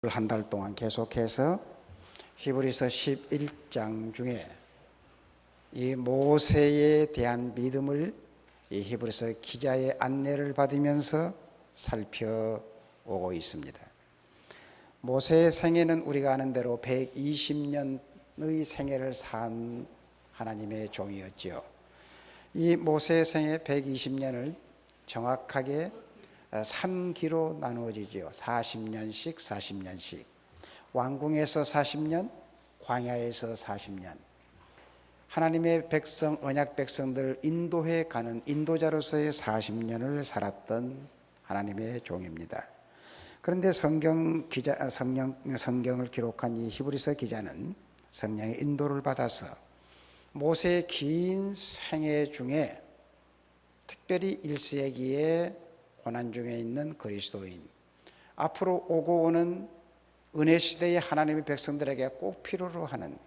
한 달 동안 계속해서 히브리서 11장 중에 이 모세에 대한 믿음을 이 히브리서 기자의 안내를 받으면서 살펴오고 있습니다. 모세의 생애는 우리가 아는 대로 120년의 생애를 산 하나님의 종이었지요. 이 모세의 생애 120년을 정확하게 3기로 나누어지지요. 40년씩 왕궁에서 40년, 광야에서 40년. 하나님의 백성, 언약 백성들 인도해 가는 인도자로서의 40년을 살았던 하나님의 종입니다. 그런데 성경을 기록한 이 히브리서 기자는 성령의 인도를 받아서 모세의 긴 생애 중에 특별히 1세기의 고난 중에 있는 그리스도인, 앞으로 오고 오는 은혜 시대의 하나님의 백성들에게 꼭 필요로 하는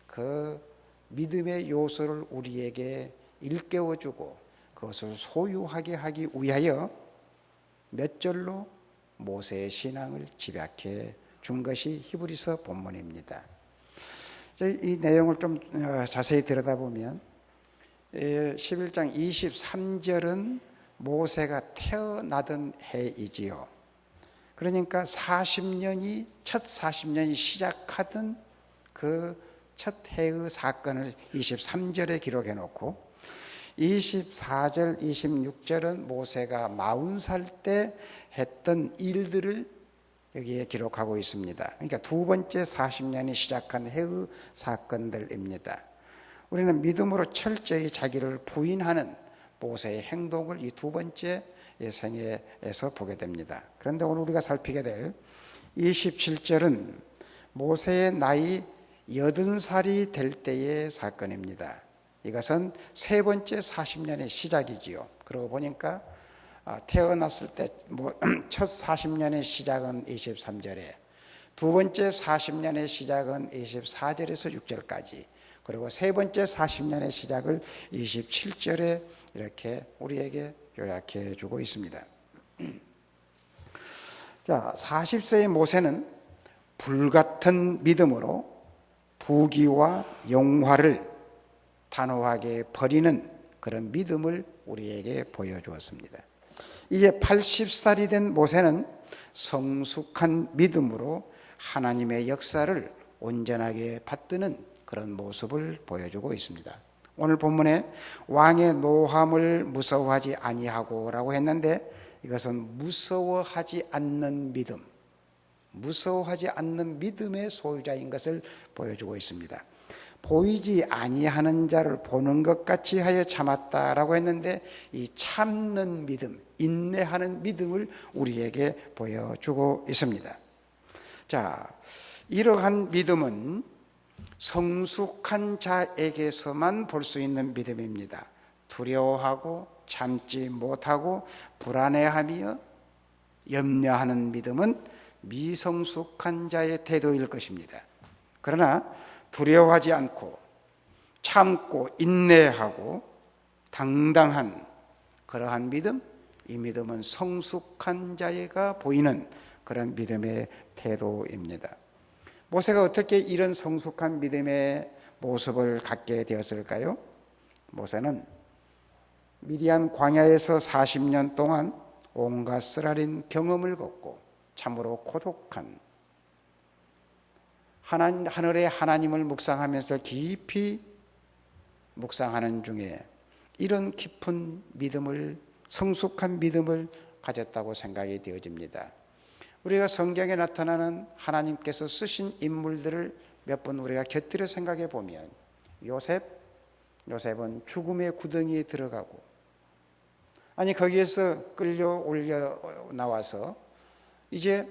그 믿음의 요소를 우리에게 일깨워주고 그것을 소유하게 하기 위하여 몇 절로 모세의 신앙을 집약해 준 것이 히브리서 본문입니다. 이 내용을 좀 자세히 들여다보면 11장 23절은 모세가 태어나던 해이지요. 그러니까 첫 40년이 시작하던 그 첫 해의 사건을 23절에 기록해 놓고 24절, 26절은 모세가 40살 때 했던 일들을 여기에 기록하고 있습니다. 그러니까 두 번째 40년이 시작한 해의 사건들입니다. 우리는 믿음으로 철저히 자기를 부인하는 모세의 행동을 이 두 번째 생애에서 보게 됩니다. 그런데 오늘 우리가 살피게 될 27절은 모세의 나이 80살이 될 때의 사건입니다. 이것은 세 번째 40년의 시작이지요. 그러고 보니까 태어났을 때 첫 40년의 시작은 23절에, 두 번째 40년의 시작은 24절에서 6절까지, 그리고 세 번째 40년의 시작을 27절에 이렇게 우리에게 요약해 주고 있습니다. 자, 40세의 모세는 불같은 믿음으로 부귀와 영화를 단호하게 버리는 그런 믿음을 우리에게 보여주었습니다. 이제 80살이 된 모세는 성숙한 믿음으로 하나님의 역사를 온전하게 받드는 그런 모습을 보여주고 있습니다. 오늘 본문에 왕의 노함을 무서워하지 아니하고 라고 했는데 이것은 무서워하지 않는 믿음, 무서워하지 않는 믿음의 소유자인 것을 보여주고 있습니다. 보이지 아니하는 자를 보는 것 같이 하여 참았다라고 했는데 이 참는 믿음, 인내하는 믿음을 우리에게 보여주고 있습니다. 자, 이러한 믿음은 성숙한 자에게서만 볼 수 있는 믿음입니다. 두려워하고 참지 못하고 불안해하며 염려하는 믿음은 미성숙한 자의 태도일 것입니다. 그러나 두려워하지 않고 참고 인내하고 당당한 그러한 믿음, 이 믿음은 성숙한 자가 보이는 그런 믿음의 태도입니다. 모세가 어떻게 이런 성숙한 믿음의 모습을 갖게 되었을까요? 모세는 미디안 광야에서 40년 동안 온갖 쓰라린 경험을 겪고 참으로 고독한 하늘의 하나님을 묵상하면서 깊이 묵상하는 중에 이런 깊은 믿음을, 성숙한 믿음을 가졌다고 생각이 되어집니다. 우리가 성경에 나타나는 하나님께서 쓰신 인물들을 몇 번 우리가 곁들여 생각해 보면 요셉은 죽음의 구덩이에 들어가고, 아니 거기에서 끌려올려 나와서 이제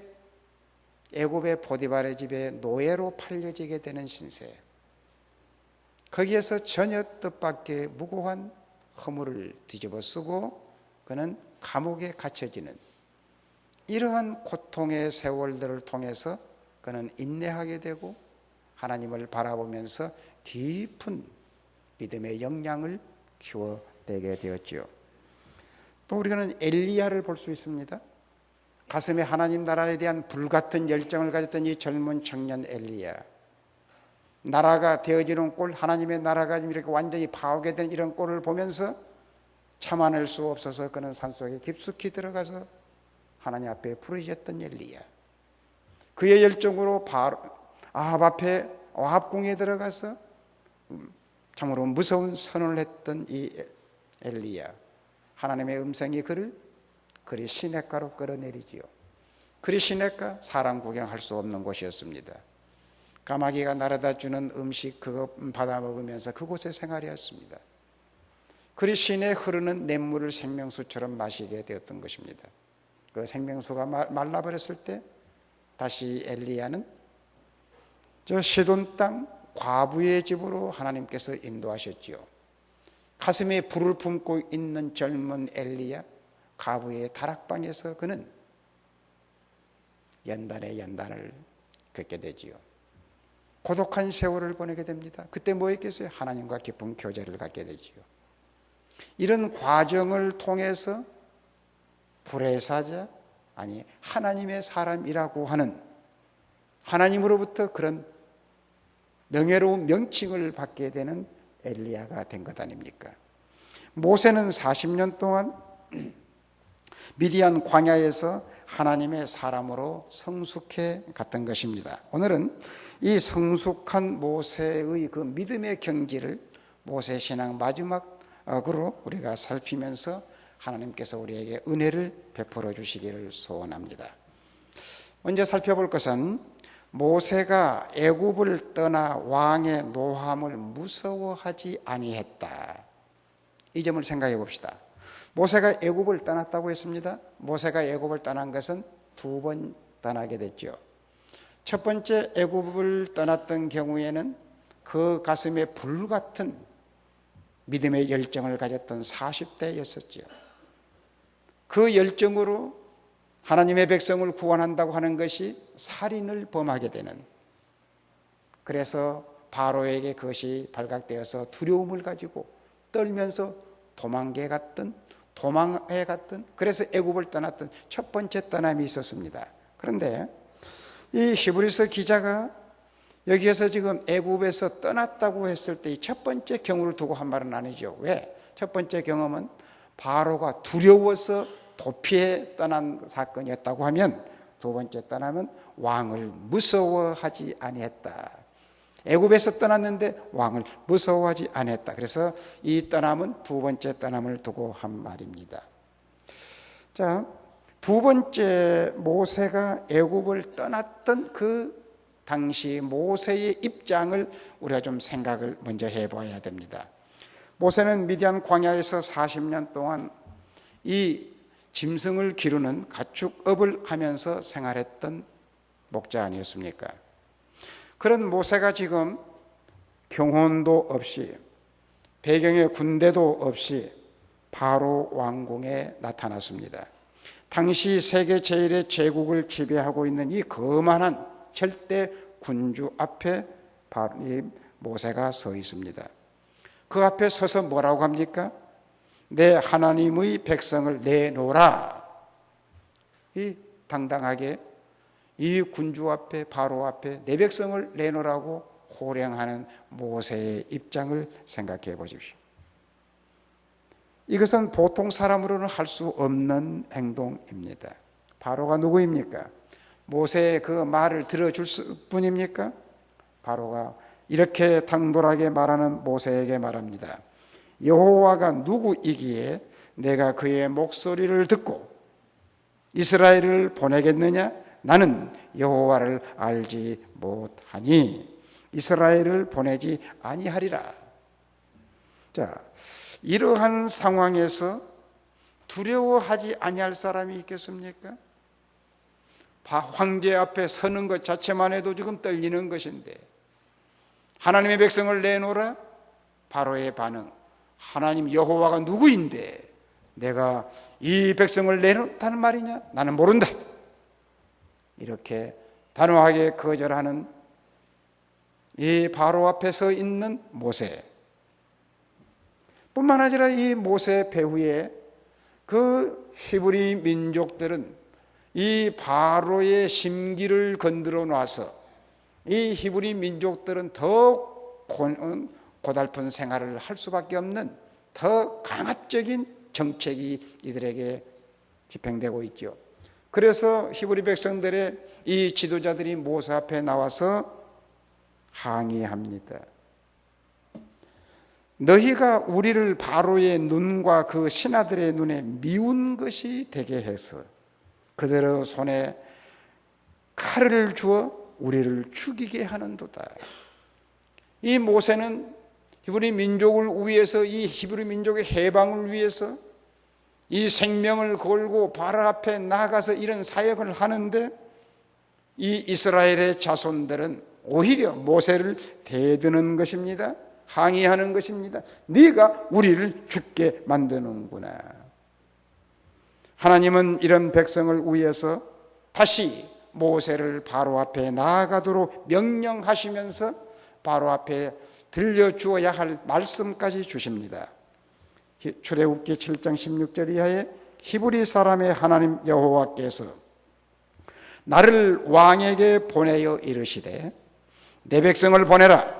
애굽의 보디발의 집에 노예로 팔려지게 되는 신세, 거기에서 전혀 뜻밖의 무고한 허물을 뒤집어 쓰고 그는 감옥에 갇혀지는 이러한 고통의 세월들을 통해서 그는 인내하게 되고 하나님을 바라보면서 깊은 믿음의 역량을 키워내게 되었지요. 또 우리는 엘리야를 볼 수 있습니다. 가슴에 하나님 나라에 대한 불같은 열정을 가졌던 이 젊은 청년 엘리야, 나라가 되어지는 꼴, 하나님의 나라가 이렇게 완전히 파괴되는 이런 꼴을 보면서 참아낼 수 없어서 그는 산속에 깊숙이 들어가서 하나님 앞에 부르짖었던 엘리야. 그의 열정으로 아합 앞에 아합궁에 들어가서 참으로 무서운 선언을 했던 이 엘리야, 하나님의 음성이 그를 그리 시냇가로 끌어내리지요. 그리 시냇가, 사람 구경할 수 없는 곳이었습니다. 까마귀가 날아다 주는 음식 그거 받아 먹으면서 그곳에 생활이었습니다. 그리 시내에 흐르는 냇물을 생명수처럼 마시게 되었던 것입니다. 그 생명수가 말라버렸을 때 다시 엘리야는 저 시돈 땅 과부의 집으로 하나님께서 인도하셨지요. 가슴에 불을 품고 있는 젊은 엘리야, 과부의 다락방에서 그는 연단의 연단을 겪게 되지요. 고독한 세월을 보내게 됩니다. 그때 뭐 했겠어요? 하나님과 깊은 교제를 갖게 되지요. 이런 과정을 통해서 불의 사자, 아니 하나님의 사람이라고 하는, 하나님으로부터 그런 명예로운 명칭을 받게 되는 엘리야가 된 것 아닙니까? 모세는 40년 동안 미디안 광야에서 하나님의 사람으로 성숙해 갔던 것입니다. 오늘은 이 성숙한 모세의 그 믿음의 경지를 모세 신앙 마지막으로 우리가 살피면서 하나님께서 우리에게 은혜를 베풀어 주시기를 소원합니다. 먼저 살펴볼 것은 모세가 애굽을 떠나 왕의 노함을 무서워하지 아니했다. 이 점을 생각해 봅시다. 모세가 애굽을 떠났다고 했습니다. 모세가 애굽을 떠난 것은 두 번 떠나게 됐죠. 첫 번째 애굽을 떠났던 경우에는 그 가슴에 불같은 믿음의 열정을 가졌던 40대였었죠. 그 열정으로 하나님의 백성을 구원한다고 하는 것이 살인을 범하게 되는, 그래서 바로에게 그것이 발각되어서 두려움을 가지고 떨면서 도망해 갔던, 그래서 애굽을 떠났던 첫 번째 떠남이 있었습니다. 그런데 이 히브리서 기자가 여기에서 지금 애굽에서 떠났다고 했을 때 첫 번째 경우를 두고 한 말은 아니죠. 왜? 첫 번째 경험은 바로가 두려워서 도피해 떠난 사건이었다고 하면, 두 번째 떠남은 왕을 무서워하지 아니했다. 애굽에서 떠났는데 왕을 무서워하지 아니했다. 그래서 이 떠남은 두 번째 떠남을 두고 한 말입니다. 자, 두 번째 모세가 애굽을 떠났던 그 당시 모세의 입장을 우리가 좀 생각을 먼저 해봐야 됩니다. 모세는 미디안 광야에서 40년 동안 이 짐승을 기르는 가축업을 하면서 생활했던 목자 아니었습니까? 그런 모세가 지금 경호원도 없이, 배경에 군대도 없이 바로 왕궁에 나타났습니다. 당시 세계 제1의 제국을 지배하고 있는 이 거만한 절대 군주 앞에 바로 이 모세가 서 있습니다. 그 앞에 서서 뭐라고 합니까? 내 하나님의 백성을 내놓으라. 이 당당하게 이 군주 앞에, 바로 앞에 내 백성을 내놓으라고 호령하는 모세의 입장을 생각해 보십시오. 이것은 보통 사람으로는 할 수 없는 행동입니다. 바로가 누구입니까? 모세의 그 말을 들어줄 뿐입니까? 바로가 이렇게 당돌하게 말하는 모세에게 말합니다. 여호와가 누구이기에 내가 그의 목소리를 듣고 이스라엘을 보내겠느냐? 나는 여호와를 알지 못하니 이스라엘을 보내지 아니하리라. 자, 이러한 상황에서 두려워하지 아니할 사람이 있겠습니까? 황제 앞에 서는 것 자체만 해도 지금 떨리는 것인데, 하나님의 백성을 내놓으라? 바로의 반응, 하나님 여호와가 누구인데 내가 이 백성을 내놓다는 말이냐? 나는 모른다. 이렇게 단호하게 거절하는 이 바로 앞에 서 있는 모세, 뿐만 아니라 이 모세 배후에 그 히브리 민족들은 이 바로의 심기를 건드려 놔서 이 히브리 민족들은 더 고달픈 생활을 할 수밖에 없는 더 강압적인 정책이 이들에게 집행되고 있죠. 그래서 히브리 백성들의 이 지도자들이 모세 앞에 나와서 항의합니다. 너희가 우리를 바로의 눈과 그 신하들의 눈에 미운 것이 되게 해서 그대로 손에 칼을 주어 우리를 죽이게 하는도다. 이 모세는 히브리 민족을 위해서, 이 히브리 민족의 해방을 위해서 이 생명을 걸고 바로 앞에 나가서 이런 사역을 하는데 이 이스라엘의 자손들은 오히려 모세를 대드는 것입니다. 항의하는 것입니다. 네가 우리를 죽게 만드는구나. 하나님은 이런 백성을 위해서 다시 모세를 바로 앞에 나아가도록 명령하시면서 바로 앞에 들려주어야 할 말씀까지 주십니다. 출애굽기 7장 16절 이하에 히브리 사람의 하나님 여호와께서 나를 왕에게 보내어 이르시되 내 백성을 보내라.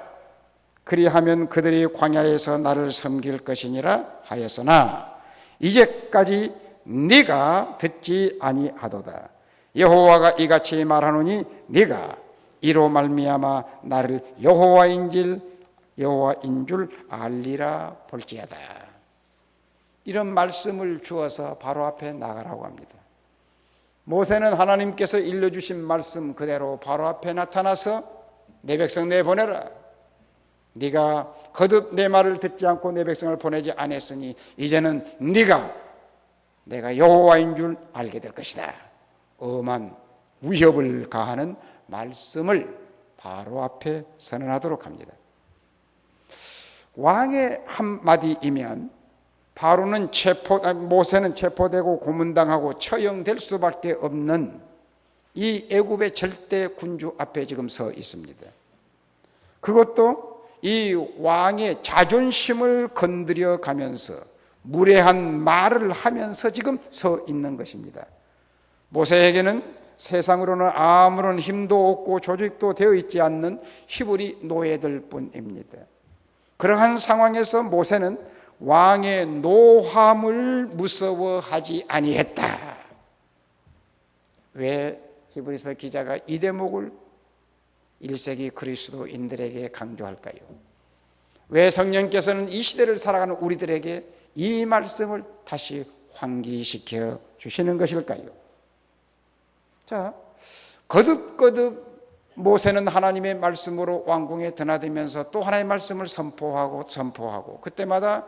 그리하면 그들이 광야에서 나를 섬길 것이니라 하였으나 이제까지 네가 듣지 아니하도다. 여호와가 이같이 말하노니 네가 이로 말미암아 나를 여호와인 줄 알리라 볼지어다. 이런 말씀을 주어서 바로 앞에 나가라고 합니다. 모세는 하나님께서 일러주신 말씀 그대로 바로 앞에 나타나서 내 백성 내보내라. 네가 거듭 내 말을 듣지 않고 내 백성을 보내지 않았으니 이제는 내가 여호와인 줄 알게 될 것이다. 엄한 위협을 가하는 말씀을 바로 앞에 선언하도록 합니다. 왕의 한마디이면 모세는 체포되고 고문당하고 처형될 수밖에 없는 이 애굽의 절대 군주 앞에 지금 서 있습니다. 그것도 이 왕의 자존심을 건드려 가면서 무례한 말을 하면서 지금 서 있는 것입니다. 모세에게는 세상으로는 아무런 힘도 없고 조직도 되어 있지 않는 히브리 노예들 뿐입니다. 그러한 상황에서 모세는 왕의 노함을 무서워하지 아니했다. 왜 히브리서 기자가 이 대목을 1세기 그리스도인들에게 강조할까요? 왜 성령께서는 이 시대를 살아가는 우리들에게 이 말씀을 다시 환기시켜 주시는 것일까요? 자, 거듭 모세는 하나님의 말씀으로 왕궁에 드나들면서 또 하나님의 말씀을 선포하고 그때마다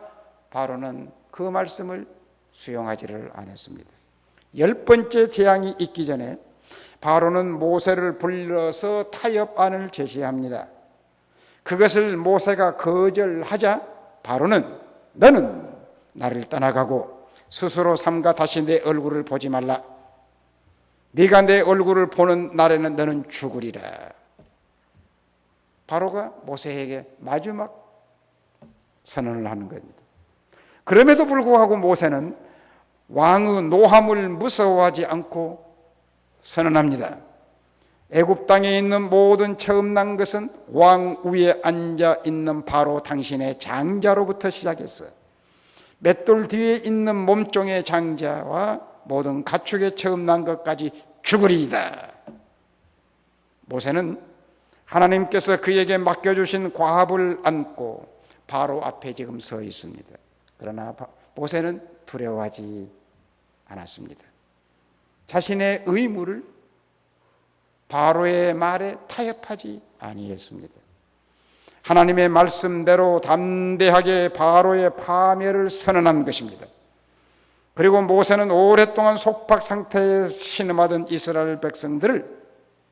바로는 그 말씀을 수용하지를 않았습니다. 10번째 재앙이 있기 전에 바로는 모세를 불러서 타협안을 제시합니다. 그것을 모세가 거절하자 바로는 너는 나를 떠나가고 스스로 삼가 다시 내 얼굴을 보지 말라. 네가 내 얼굴을 보는 날에는 너는 죽으리라. 바로가 모세에게 마지막 선언을 하는 겁니다. 그럼에도 불구하고 모세는 왕의 노함을 무서워하지 않고 선언합니다. 애굽 땅에 있는 모든 처음 난 것은 왕 위에 앉아 있는 바로 당신의 장자로부터 시작해서 맷돌 뒤에 있는 몸종의 장자와 모든 가축에 처음 난 것까지 죽으리이다. 모세는 하나님께서 그에게 맡겨주신 과업을 안고 바로 앞에 지금 서 있습니다. 그러나 모세는 두려워하지 않았습니다. 자신의 의무를 바로의 말에 타협하지 아니했습니다. 하나님의 말씀대로 담대하게 바로의 파멸을 선언한 것입니다. 그리고 모세는 오랫동안 속박 상태에 신음하던 이스라엘 백성들을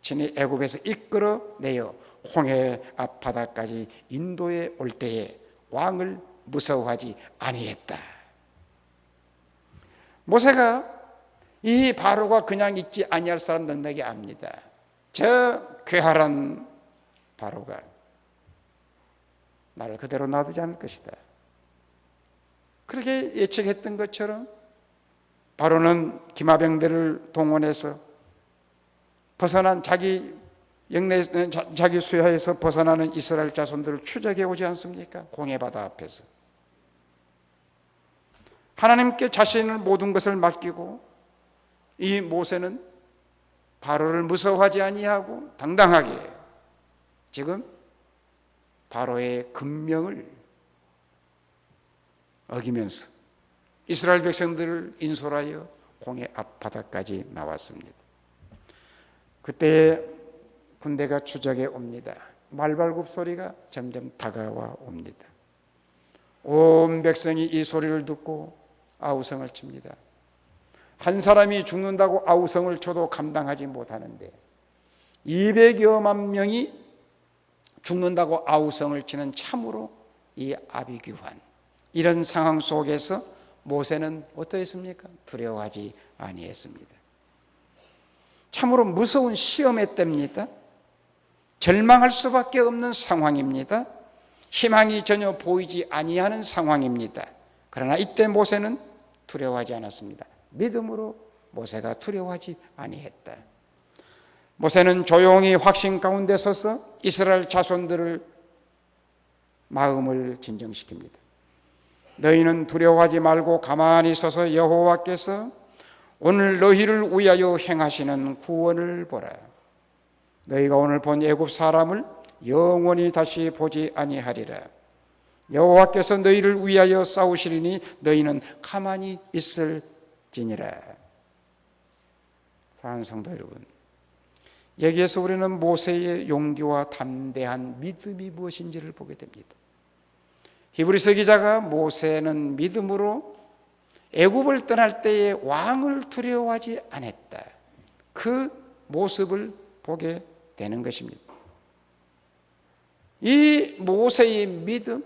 친히 애굽에서 이끌어내어 홍해 앞바다까지 인도에 올 때에 왕을 무서워하지 아니했다. 모세가 이 바로가 그냥 있지 아니할 사람 넉넉히 압니다. 저 괴활한 바로가 나를 그대로 놔두지 않을 것이다. 그렇게 예측했던 것처럼 바로는 기마병들을 동원해서 벗어난 자기 수하에서 벗어나는 이스라엘 자손들을 추적해 오지 않습니까? 공해바다 앞에서 하나님께 자신의 모든 것을 맡기고 이 모세는 바로를 무서워하지 아니하고 당당하게 지금 바로의 금명을 어기면서 이스라엘 백성들을 인솔하여 공해 앞바다까지 나왔습니다. 그때 군대가 추적해 옵니다. 말발굽 소리가 점점 다가와 옵니다. 온 백성이 이 소리를 듣고 아우성을 칩니다. 한 사람이 죽는다고 아우성을 쳐도 감당하지 못하는데 200여만 명이 죽는다고 아우성을 치는 참으로 이 아비규환, 이런 상황 속에서 모세는 어떠했습니까? 두려워하지 아니했습니다. 참으로 무서운 시험의 때입니다. 절망할 수밖에 없는 상황입니다. 희망이 전혀 보이지 아니하는 상황입니다. 그러나 이때 모세는 두려워하지 않았습니다. 믿음으로 모세가 두려워하지 아니했다. 모세는 조용히 확신 가운데 서서 이스라엘 자손들을 마음을 진정시킵니다. 너희는 두려워하지 말고 가만히 서서 여호와께서 오늘 너희를 위하여 행하시는 구원을 보라. 너희가 오늘 본 애굽 사람을 영원히 다시 보지 아니하리라. 여호와께서 너희를 위하여 싸우시리니 너희는 가만히 있을지니라. 사랑하는 성도 여러분, 여기에서 우리는 모세의 용기와 담대한 믿음이 무엇인지를 보게 됩니다. 히브리서 기자가 모세는 믿음으로 애굽을 떠날 때에 왕을 두려워하지 않았다, 그 모습을 보게 되는 것입니다. 이 모세의 믿음,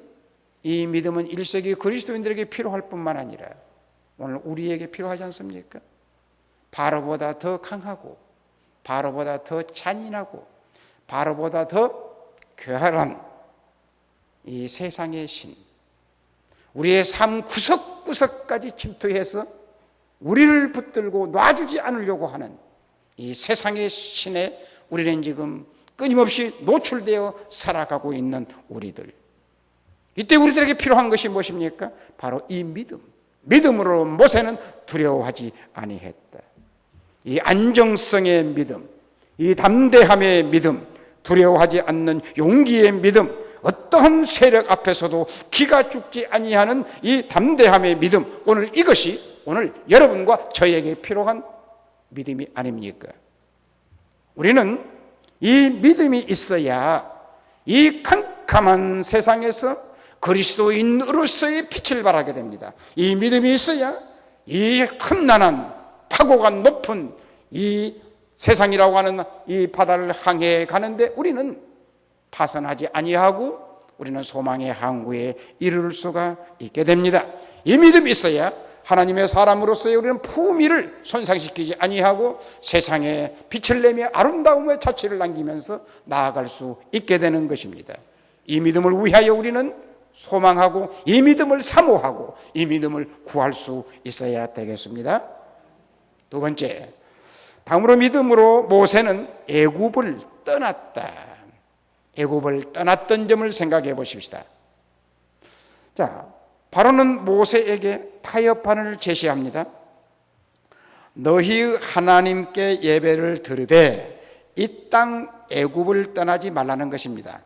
이 믿음은 1세기 그리스도인들에게 필요할 뿐만 아니라 오늘 우리에게 필요하지 않습니까? 바로보다 더 강하고, 바로보다 더 잔인하고, 바로보다 더 괴활한 이 세상의 신, 우리의 삶 구석구석까지 침투해서 우리를 붙들고 놔주지 않으려고 하는 이 세상의 신에 우리는 지금 끊임없이 노출되어 살아가고 있는 우리들, 이때 우리들에게 필요한 것이 무엇입니까? 바로 이 믿음. 믿음으로 모세는 두려워하지 아니했다. 이 안정성의 믿음, 이 담대함의 믿음, 두려워하지 않는 용기의 믿음, 어떠한 세력 앞에서도 기가 죽지 아니하는 이 담대함의 믿음, 오늘 이것이 오늘 여러분과 저에게 필요한 믿음이 아닙니까? 우리는 이 믿음이 있어야 이 캄캄한 세상에서 그리스도인으로서의 빛을 발하게 됩니다. 이 믿음이 있어야 이 험난한 파고가 높은 이 세상이라고 하는 이 바다를 항해 가는데 우리는 파선하지 아니하고 우리는 소망의 항구에 이를 수가 있게 됩니다. 이 믿음이 있어야 하나님의 사람으로서의 우리는 품위를 손상시키지 아니하고 세상에 빛을 내며 아름다움의 자취를 남기면서 나아갈 수 있게 되는 것입니다. 이 믿음을 위하여 우리는 소망하고 이 믿음을 사모하고 이 믿음을 구할 수 있어야 되겠습니다. 두 번째, 다음으로 믿음으로 모세는 애굽을 떠났다. 애굽을 떠났던 점을 생각해 보십시다. 자, 바로는 모세에게 타협판을 제시합니다. 너희 하나님께 예배를 드리되 이 땅 애굽을 떠나지 말라는 것입니다.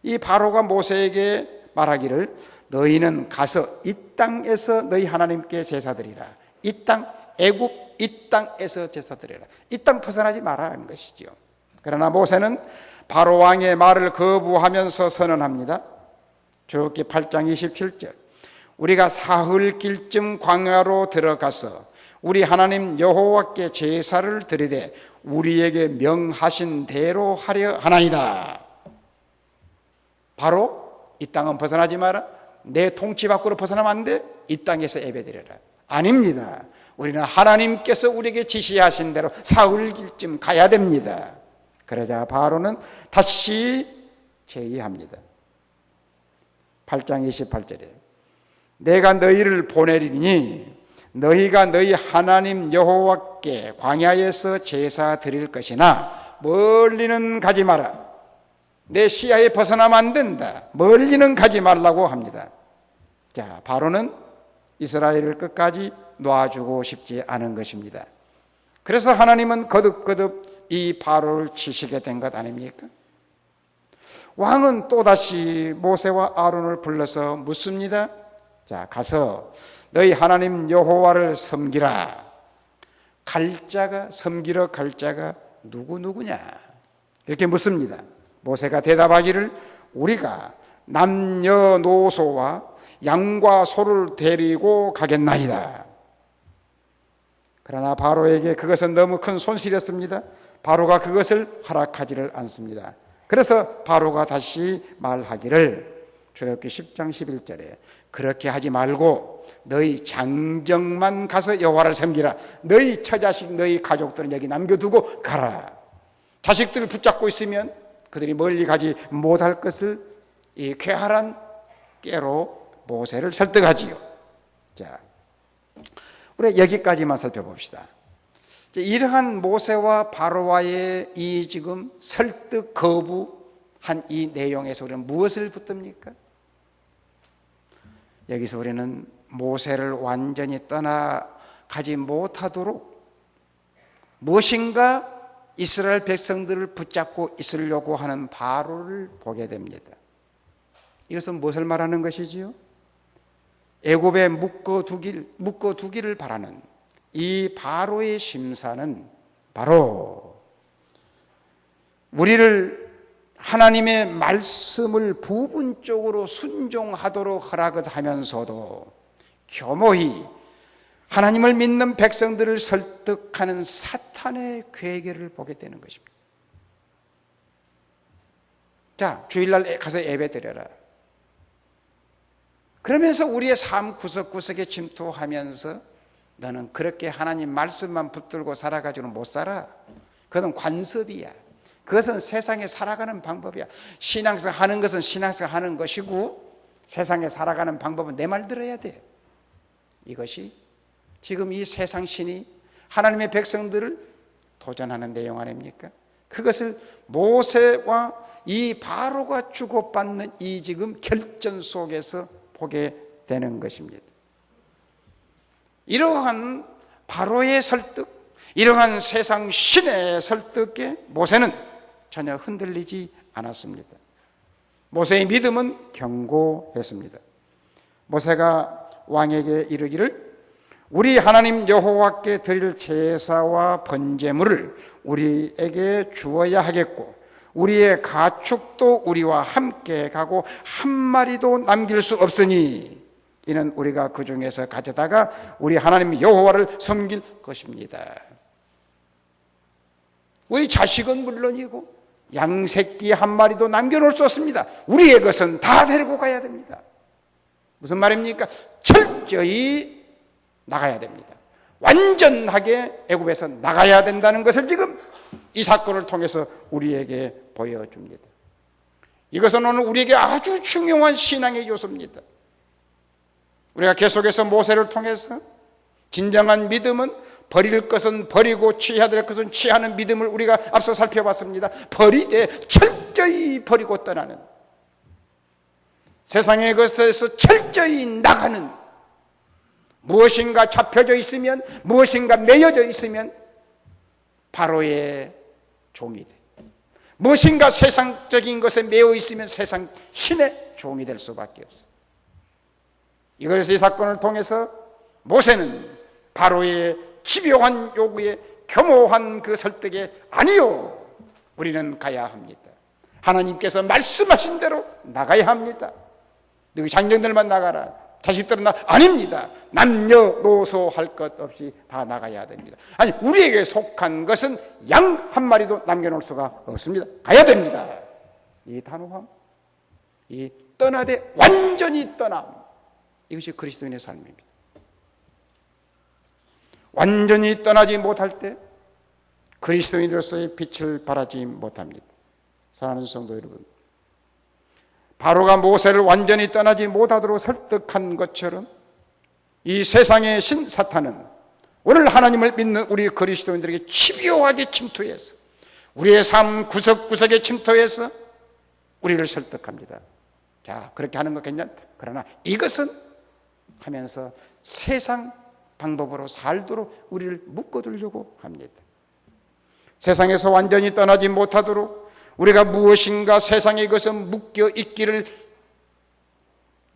이 바로가 모세에게 말하기를 너희는 가서 이 땅에서 너희 하나님께 제사드리라. 이 땅 애굽 이 땅에서 제사드리라. 이 땅 벗어나지 말라는 것이죠. 그러나 모세는 바로 왕의 말을 거부하면서 선언합니다. 주기 8장 27절, 우리가 사흘길쯤 광야로 들어가서 우리 하나님 여호와께 제사를 드리되 우리에게 명하신 대로 하려 하나이다. 바로 이 땅은 벗어나지 마라, 내 통치 밖으로 벗어나면 안 돼, 이 땅에서 예배드려라. 아닙니다. 우리는 하나님께서 우리에게 지시하신 대로 사흘길쯤 가야 됩니다. 그러자 바로는 다시 제의합니다. 8장 28절에 내가 너희를 보내리니 너희가 너희 하나님 여호와께 광야에서 제사 드릴 것이나 멀리는 가지 마라. 내 시야에 벗어나면 안 된다. 멀리는 가지 말라고 합니다. 자, 바로는 이스라엘을 끝까지 놔주고 싶지 않은 것입니다. 그래서 하나님은 거듭거듭 이 바로를 치시게 된 것 아닙니까? 왕은 또다시 모세와 아론을 불러서 묻습니다. 자, 가서 너희 하나님 여호와를 섬기라. 섬기러 갈 자가 누구냐? 이렇게 묻습니다. 모세가 대답하기를 우리가 남녀노소와 양과 소를 데리고 가겠나이다. 그러나 바로에게 그것은 너무 큰 손실이었습니다. 바로가 그것을 허락하지를 않습니다. 그래서 바로가 다시 말하기를 출애굽기 10장 11절에 그렇게 하지 말고 너희 장정만 가서 여호와를 섬기라. 너희 처자식 너희 가족들은 여기 남겨두고 가라. 자식들을 붙잡고 있으면 그들이 멀리 가지 못할 것을 이 쾌활한 깨로 모세를 설득하지요. 자, 우리 여기까지만 살펴봅시다. 이러한 모세와 바로와의 이 지금 설득 거부한 이 내용에서 우리는 무엇을 붙듭니까? 여기서 우리는 모세를 완전히 떠나가지 못하도록 무엇인가 이스라엘 백성들을 붙잡고 있으려고 하는 바로를 보게 됩니다. 이것은 무엇을 말하는 것이지요? 애굽에 묶어두기를 바라는 이 바로의 심사는 바로 우리를 하나님의 말씀을 부분적으로 순종하도록 허락하면서도 교모히 하나님을 믿는 백성들을 설득하는 사탄의 괴계를 보게 되는 것입니다. 자, 주일날 가서 예배 드려라. 그러면서 우리의 삶 구석구석에 침투하면서 너는 그렇게 하나님 말씀만 붙들고 살아가지고는 못 살아. 그것은 관습이야. 그것은 세상에 살아가는 방법이야. 신앙생활 하는 것은 신앙생활 하는 것이고 세상에 살아가는 방법은 내 말 들어야 돼. 이것이 지금 이 세상 신이 하나님의 백성들을 도전하는 내용 아닙니까? 그것을 모세와 이 바로가 주고받는 이 지금 결전 속에서 보게 되는 것입니다. 이러한 바로의 설득, 이러한 세상 신의 설득에 모세는 전혀 흔들리지 않았습니다. 모세의 믿음은 견고했습니다. 모세가 왕에게 이르기를 우리 하나님 여호와께 드릴 제사와 번제물을 우리에게 주어야 하겠고 우리의 가축도 우리와 함께 가고 한 마리도 남길 수 없으니 이는 우리가 그 중에서 가져다가 우리 하나님 여호와를 섬길 것입니다. 우리 자식은 물론이고 양새끼 한 마리도 남겨놓을 수 없습니다. 우리의 것은 다 데리고 가야 됩니다. 무슨 말입니까? 철저히 나가야 됩니다. 완전하게 애굽에서 나가야 된다는 것을 지금 이 사건을 통해서 우리에게 보여줍니다. 이것은 오늘 우리에게 아주 중요한 신앙의 요소입니다. 우리가 계속해서 모세를 통해서 진정한 믿음은 버릴 것은 버리고 취해야 될 것은 취하는 믿음을 우리가 앞서 살펴봤습니다. 버리되 철저히 버리고 떠나는, 세상의 것에서 철저히 나가는, 무엇인가 잡혀져 있으면, 무엇인가 매여져 있으면 바로의 종이 돼. 무엇인가 세상적인 것에 매여 있으면 세상 신의 종이 될 수밖에 없어. 이것에서 이 사건을 통해서 모세는 바로의 집요한 요구에 교모한 그 설득에 아니요, 우리는 가야 합니다. 하나님께서 말씀하신 대로 나가야 합니다. 너희 장정들만 나가라, 자식들은 아닙니다. 남녀노소 할 것 없이 다 나가야 됩니다. 아니, 우리에게 속한 것은 양 한 마리도 남겨놓을 수가 없습니다. 가야 됩니다. 이 단호함, 이 떠나되 완전히 떠남, 이것이 그리스도인의 삶입니다. 완전히 떠나지 못할 때 그리스도인으로서의 빛을 발하지 못합니다. 사랑하는 성도 여러분, 바로가 모세를 완전히 떠나지 못하도록 설득한 것처럼 이 세상의 신 사탄은 오늘 하나님을 믿는 우리 그리스도인들에게 집요하게 침투해서 우리의 삶 구석구석에 침투해서 우리를 설득합니다. 자, 그렇게 하는 거 괜찮다. 그러나 이것은 하면서 세상 방법으로 살도록 우리를 묶어두려고 합니다. 세상에서 완전히 떠나지 못하도록 우리가 무엇인가 세상에 것에 묶여 있기를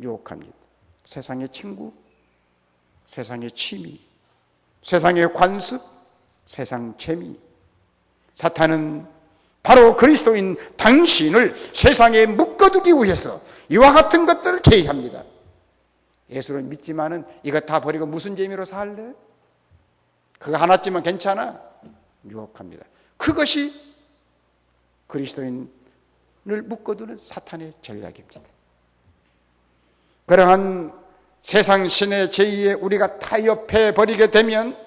유혹합니다. 세상의 친구, 세상의 취미, 세상의 관습, 세상 재미. 사탄은 바로 그리스도인 당신을 세상에 묶어두기 위해서 이와 같은 것들을 제의합니다. 예수를 믿지만은 이거 다 버리고 무슨 재미로 살래? 그거 하나쯤은 괜찮아? 유혹합니다. 그것이 그리스도인을 묶어두는 사탄의 전략입니다. 그러한 세상 신의 제의에 우리가 타협해 버리게 되면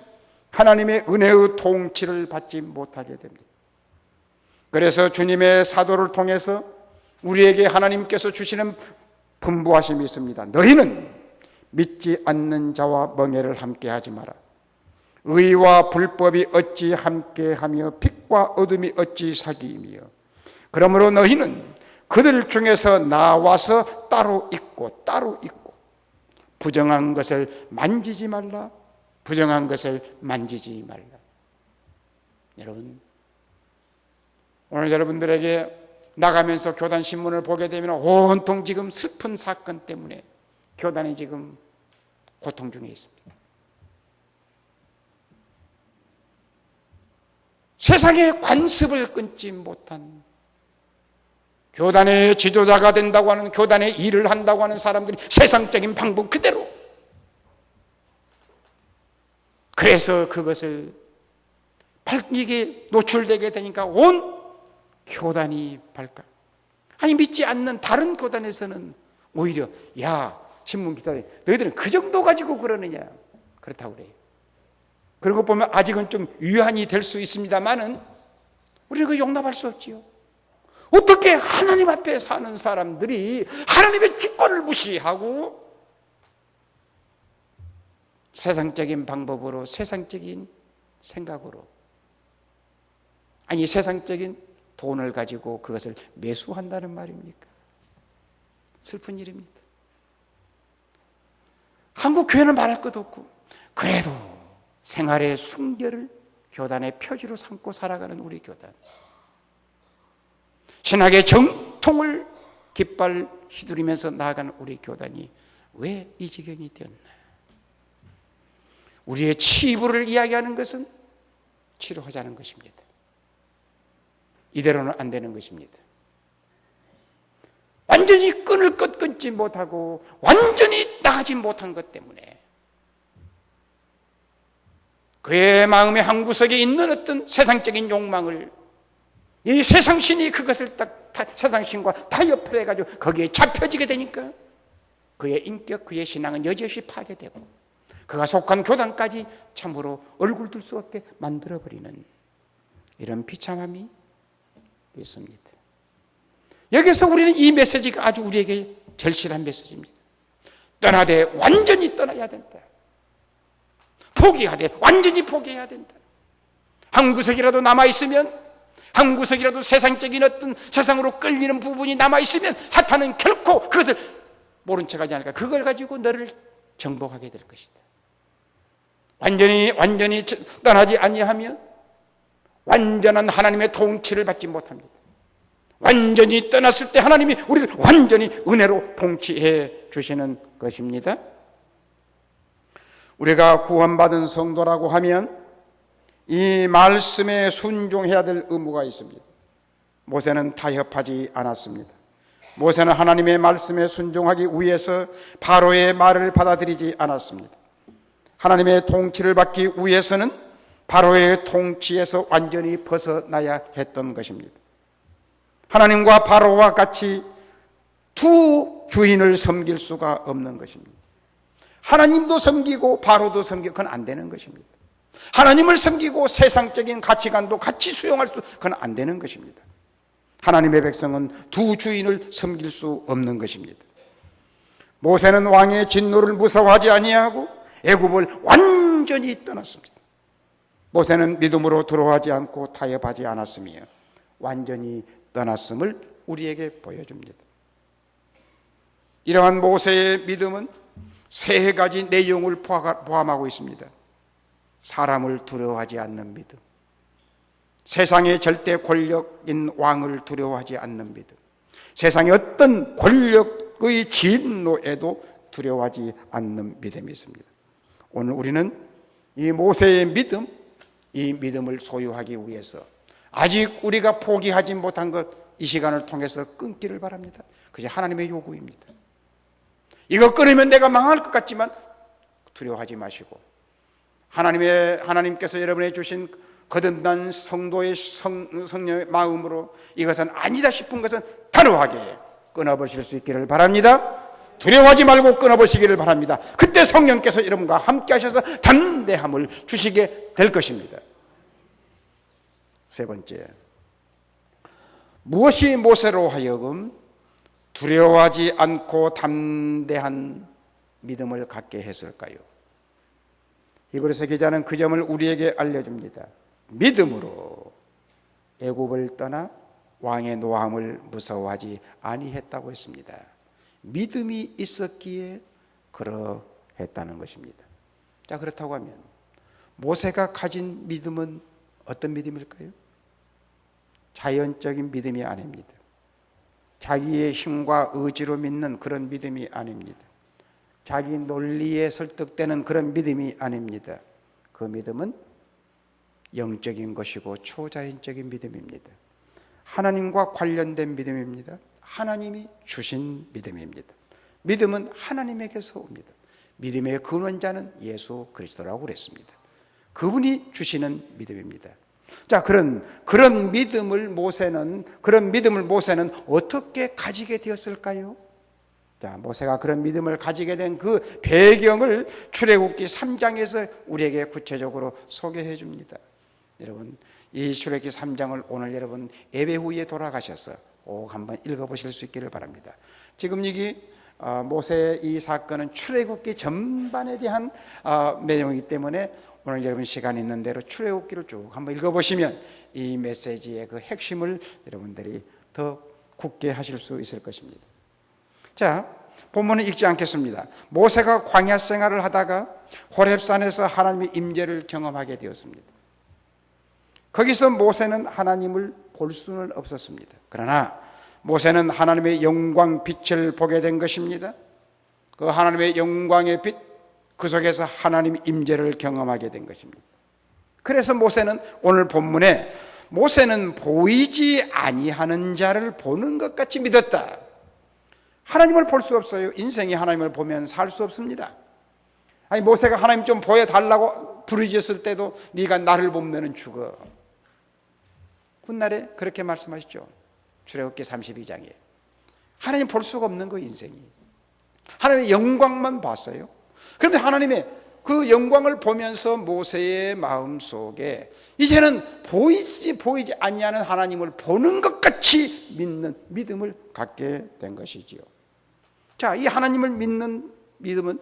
하나님의 은혜의 통치를 받지 못하게 됩니다. 그래서 주님의 사도를 통해서 우리에게 하나님께서 주시는 분부하심이 있습니다. 너희는 믿지 않는 자와 멍에를 함께하지 마라. 의와 불법이 어찌 함께하며 빛과 어둠이 어찌 사귀이며 그러므로 너희는 그들 중에서 나와서 따로 있고 부정한 것을 만지지 말라. 부정한 것을 만지지 말라. 여러분, 오늘 여러분들에게 나가면서 교단 신문을 보게 되면 온통 지금 슬픈 사건 때문에 교단이 지금 고통 중에 있습니다. 세상의 관습을 끊지 못한 교단의 지도자가 된다고 하는, 교단의 일을 한다고 하는 사람들이 세상적인 방법 그대로, 그래서 그것을 이게 노출되게 되니까 온 교단이 발각. 아니, 믿지 않는 다른 교단에서는 오히려 야, 신문 기자들, 너희들은 그 정도 가지고 그러느냐, 그렇다고 그래요. 그러고 보면 아직은 좀 위안이 될 수 있습니다만은 우리는 그 용납할 수 없지요. 어떻게 하나님 앞에 사는 사람들이 하나님의 주권을 무시하고 세상적인 방법으로, 세상적인 생각으로, 아니 세상적인 돈을 가지고 그것을 매수한다는 말입니까? 슬픈 일입니다. 한국 교회는 말할 것도 없고, 그래도 생활의 순결을 교단의 표지로 삼고 살아가는 우리 교단, 신학의 정통을 깃발 휘두르면서 나아가는 우리 교단이 왜 이 지경이 되었나? 우리의 치부를 이야기하는 것은 치료하자는 것입니다. 이대로는 안 되는 것입니다. 완전히 끊을 것 끊지 못하고 완전히 나가지 못한 것 때문에 그의 마음의 한 구석에 있는 어떤 세상적인 욕망을, 이 세상신이 그것을 딱 세상신과 타협을 해가지고 거기에 잡혀지게 되니까 그의 인격, 그의 신앙은 여지없이 파괴되고 그가 속한 교단까지 참으로 얼굴 들 수 없게 만들어버리는 이런 비참함이 있습니다. 여기서 우리는 이 메시지가 아주 우리에게 절실한 메시지입니다. 떠나되 완전히 떠나야 된다. 포기하되 완전히 포기해야 된다. 한 구석이라도 남아있으면, 한 구석이라도 세상적인 어떤 세상으로 끌리는 부분이 남아있으면 사탄은 결코 그것을 모른 척 하지 않을까. 그걸 가지고 너를 정복하게 될 것이다. 완전히 떠나지 아니하면 완전한 하나님의 통치를 받지 못합니다. 완전히 떠났을 때 하나님이 우리를 완전히 은혜로 통치해 주시는 것입니다. 우리가 구원받은 성도라고 하면 이 말씀에 순종해야 될 의무가 있습니다. 모세는 타협하지 않았습니다. 모세는 하나님의 말씀에 순종하기 위해서 바로의 말을 받아들이지 않았습니다. 하나님의 통치를 받기 위해서는 바로의 통치에서 완전히 벗어나야 했던 것입니다. 하나님과 바로와 같이 두 주인을 섬길 수가 없는 것입니다. 하나님도 섬기고 바로도 섬기고 그건 안 되는 것입니다. 하나님을 섬기고 세상적인 가치관도 같이 수용할 수, 그건 안 되는 것입니다. 하나님의 백성은 두 주인을 섬길 수 없는 것입니다. 모세는 왕의 진노를 무서워하지 아니하고 애굽을 완전히 떠났습니다. 모세는 믿음으로 들어가지 않고 타협하지 않았으며 완전히 떠났음을 우리에게 보여줍니다. 이러한 모세의 믿음은 세 가지 내용을 포함하고 있습니다. 사람을 두려워하지 않는 믿음, 세상의 절대 권력인 왕을 두려워하지 않는 믿음, 세상의 어떤 권력의 진노에도 두려워하지 않는 믿음이 있습니다. 오늘 우리는 이 모세의 믿음, 이 믿음을 소유하기 위해서 아직 우리가 포기하지 못한 것, 이 시간을 통해서 끊기를 바랍니다. 그게 하나님의 요구입니다. 이거 끊으면 내가 망할 것 같지만 두려워하지 마시고, 하나님께서 여러분에게 주신 거듭난 성도의 성령의 마음으로 이것은 아니다 싶은 것은 단호하게 끊어버릴 수 있기를 바랍니다. 두려워하지 말고 끊어보시기를 바랍니다. 그때 성령께서 여러분과 함께 하셔서 담대함을 주시게 될 것입니다. 세 번째, 무엇이 모세로 하여금 두려워하지 않고 담대한 믿음을 갖게 했을까요? 히브리서 기자는 그 점을 우리에게 알려줍니다. 믿음으로 애굽을 떠나 왕의 노함을 무서워하지 아니했다고 했습니다. 믿음이 있었기에 그러했다는 것입니다. 자, 그렇다고 하면 모세가 가진 믿음은 어떤 믿음일까요? 자연적인 믿음이 아닙니다. 자기의 힘과 의지로 믿는 그런 믿음이 아닙니다. 자기 논리에 설득되는 그런 믿음이 아닙니다. 그 믿음은 영적인 것이고 초자연적인 믿음입니다. 하나님과 관련된 믿음입니다. 하나님이 주신 믿음입니다. 믿음은 하나님에게서 옵니다. 믿음의 근원자는 예수 그리스도라고 그랬습니다. 그분이 주시는 믿음입니다. 자, 그런 믿음을 모세는 어떻게 가지게 되었을까요? 자, 모세가 그런 믿음을 가지게 된 그 배경을 출애굽기 3장에서 우리에게 구체적으로 소개해 줍니다. 여러분, 이 출애굽기 3장을 오늘 여러분 예배 후에 돌아가셔서 꼭 한번 읽어보실 수 있기를 바랍니다. 지금 여기 모세의 이 사건은 출애굽기 전반에 대한 내용이기 때문에 오늘 여러분 시간 있는 대로 출애굽기를 쭉 한번 읽어보시면 이 메시지의 그 핵심을 여러분들이 더 굳게 하실 수 있을 것입니다. 자, 본문은 읽지 않겠습니다. 모세가 광야 생활을 하다가 호렙산에서 하나님의 임재를 경험하게 되었습니다. 거기서 모세는 하나님을 볼 수는 없었습니다. 그러나 모세는 하나님의 영광 빛을 보게 된 것입니다. 그 하나님의 영광의 빛, 그 속에서 하나님 임재를 경험하게 된 것입니다. 그래서 모세는 오늘 본문에 모세는 보이지 아니하는 자를 보는 것 같이 믿었다. 하나님을 볼 수 없어요. 인생이 하나님을 보면 살 수 없습니다. 아니, 모세가 하나님 좀 보여달라고 부르짖었을 때도 네가 나를 보면 죽어. 훗날에 그렇게 말씀하시죠. 출애굽기 32장에 하나님 볼 수가 없는 거 인생이. 하나님의 영광만 봤어요. 그런데 하나님의 그 영광을 보면서 모세의 마음속에 이제는 보이지 아니하는 하나님을 보는 것 같이 믿는 믿음을 갖게 된 것이지요. 자, 이 하나님을 믿는 믿음은,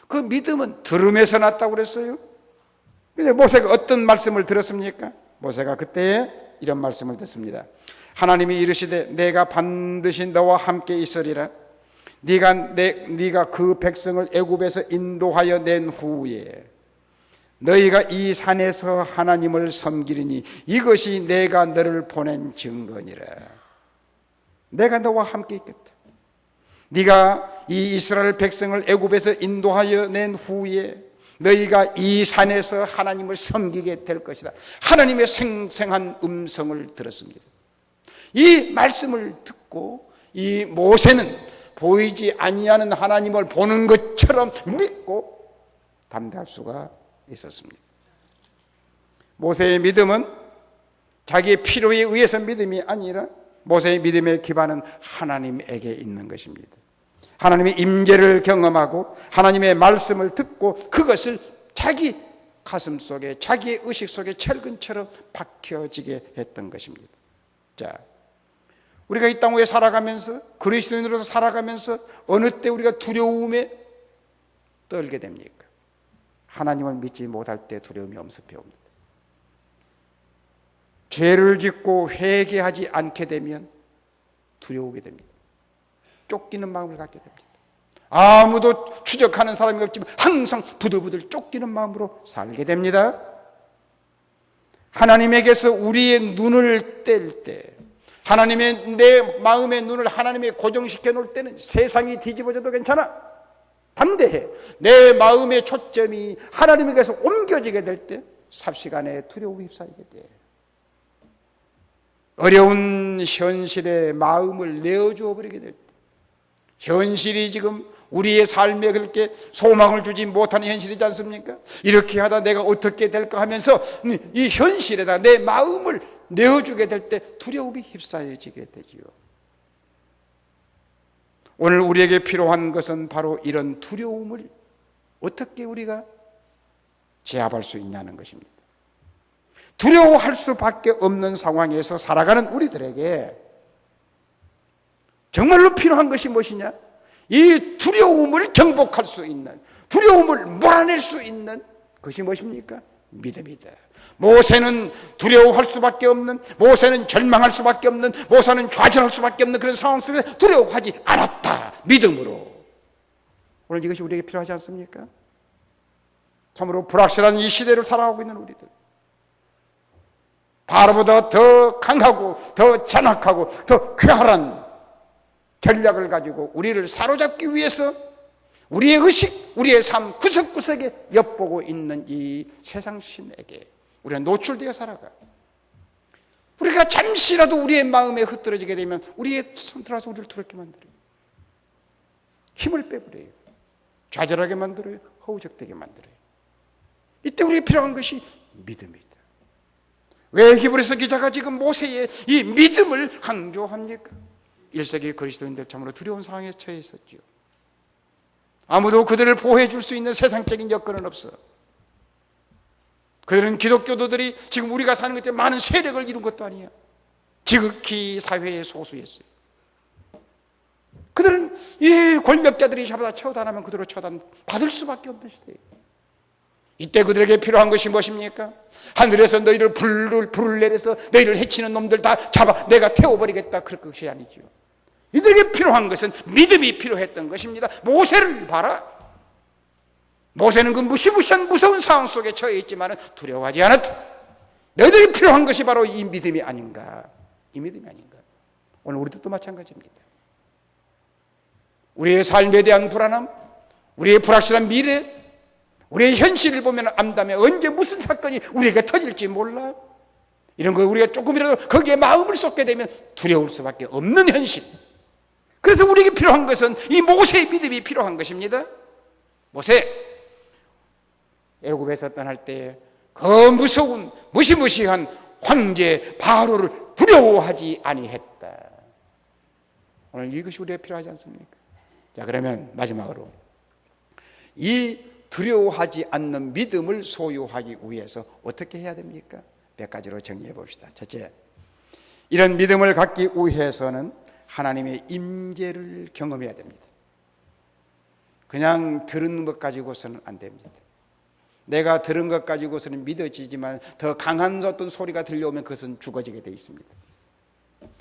그 믿음은 들음에서 났다고 그랬어요. 근데 모세가 어떤 말씀을 들었습니까? 모세가 그때에 이런 말씀을 듣습니다. 하나님이 이르시되 내가 반드시 너와 함께 있으리라. 네가 그 백성을 애굽에서 인도하여 낸 후에 너희가 이 산에서 하나님을 섬기리니 이것이 내가 너를 보낸 증거니라. 내가 너와 함께 있겠다. 네가 이 이스라엘 백성을 애굽에서 인도하여 낸 후에 너희가 이 산에서 하나님을 섬기게 될 것이다. 하나님의 생생한 음성을 들었습니다. 이 말씀을 듣고 이 모세는 보이지 아니하는 하나님을 보는 것처럼 믿고 담대할 수가 있었습니다. 모세의 믿음은 자기의 필요에 의해서 믿음이 아니라 모세의 믿음의 기반은 하나님에게 있는 것입니다. 하나님의 임재를 경험하고 하나님의 말씀을 듣고 그것을 자기 가슴 속에, 자기의 의식 속에 철근처럼 박혀지게 했던 것입니다. 자, 우리가 이 땅 위에 살아가면서, 그리스도인으로서 살아가면서 어느 때 우리가 두려움에 떨게 됩니까? 하나님을 믿지 못할 때 두려움이 엄습해 옵니다. 죄를 짓고 회개하지 않게 되면 두려우게 됩니다. 쫓기는 마음을 갖게 됩니다. 아무도 추적하는 사람이 없지만 항상 부들부들 쫓기는 마음으로 살게 됩니다. 하나님에게서 우리의 눈을 뗄 때, 하나님의 내 마음의 눈을 하나님에 고정시켜 놓을 때는 세상이 뒤집어져도 괜찮아. 담대해. 내 마음의 초점이 하나님에게서 옮겨지게 될 때 삽시간에 두려움이 휩싸이게 돼. 어려운 현실에 마음을 내어주어 버리게 될 때, 현실이 지금 우리의 삶에 그렇게 소망을 주지 못하는 현실이지 않습니까? 이렇게 하다 내가 어떻게 될까 하면서 이 현실에다 내 마음을 내어주게 될 때 두려움이 휩싸여지게 되지요. 오늘 우리에게 필요한 것은 바로 이런 두려움을 어떻게 우리가 제압할 수 있냐는 것입니다. 두려워할 수밖에 없는 상황에서 살아가는 우리들에게 정말로 필요한 것이 무엇이냐? 이 두려움을 정복할 수 있는, 두려움을 몰아낼 수 있는 것이 무엇입니까? 믿음이다. 모세는 두려워할 수밖에 없는, 모세는 절망할 수밖에 없는, 모세는 좌절할 수밖에 없는 그런 상황 속에서 두려워하지 않았다. 믿음으로. 오늘 이것이 우리에게 필요하지 않습니까? 참으로 불확실한 이 시대를 살아가고 있는 우리들, 바로보다 더 강하고 더 잔악하고 더 쾌활한 전략을 가지고 우리를 사로잡기 위해서 우리의 의식, 우리의 삶 구석구석에 엿보고 있는 이 세상 신에게 우리가 노출되어 살아가. 우리가 잠시라도 우리의 마음에 흐트러지게 되면 우리의 손 들어서 우리를 두렵게 만들어요. 힘을 빼버려요. 좌절하게 만들어요. 허우적대게 만들어요. 이때 우리에게 필요한 것이 믿음이다. 왜 히브리서 기자가 지금 모세의 이 믿음을 강조합니까? 1세기 그리스도인들 참으로 두려운 상황에 처해 있었죠. 아무도 그들을 보호해 줄 수 있는 세상적인 여건은 없어. 그들은 기독교도들이 지금 우리가 사는 것처럼 많은 세력을 이룬 것도 아니야. 지극히 사회의 소수였어요. 그들은 이 권력자들이 잡아다 처단하면 그대로 처단 받을 수밖에 없는 시대예요. 이때 그들에게 필요한 것이 무엇입니까? 하늘에서 너희를 불을 내려서 너희를 해치는 놈들 다 잡아 내가 태워버리겠다, 그럴 것이 아니죠. 이들에게 필요한 것은 믿음이 필요했던 것입니다. 모세를 봐라. 모세는 그 무시무시한 무서운 상황 속에 처해 있지만 두려워하지 않았다. 너희들이 필요한 것이 바로 이 믿음이 아닌가. 이 믿음이 아닌가. 오늘 우리도 또 마찬가지입니다. 우리의 삶에 대한 불안함, 우리의 불확실한 미래, 우리의 현실을 보면 암담해. 언제 무슨 사건이 우리에게 터질지 몰라. 이런 거 우리가 조금이라도 거기에 마음을 쏟게 되면 두려울 수밖에 없는 현실. 그래서 우리에게 필요한 것은 이 모세의 믿음이 필요한 것입니다. 모세, 애굽에서 떠날 때 그 무서운 무시무시한 황제 바로를 두려워하지 아니했다. 오늘 이것이 우리에게 필요하지 않습니까? 자, 그러면 마지막으로 이 두려워하지 않는 믿음을 소유하기 위해서 어떻게 해야 됩니까? 몇 가지로 정리해 봅시다. 첫째, 이런 믿음을 갖기 위해서는 하나님의 임재를 경험해야 됩니다. 그냥 들은 것 가지고서는 안 됩니다. 내가 들은 것 가지고서는 믿어지지만 더 강한 어떤 소리가 들려오면 그것은 죽어지게 돼 있습니다.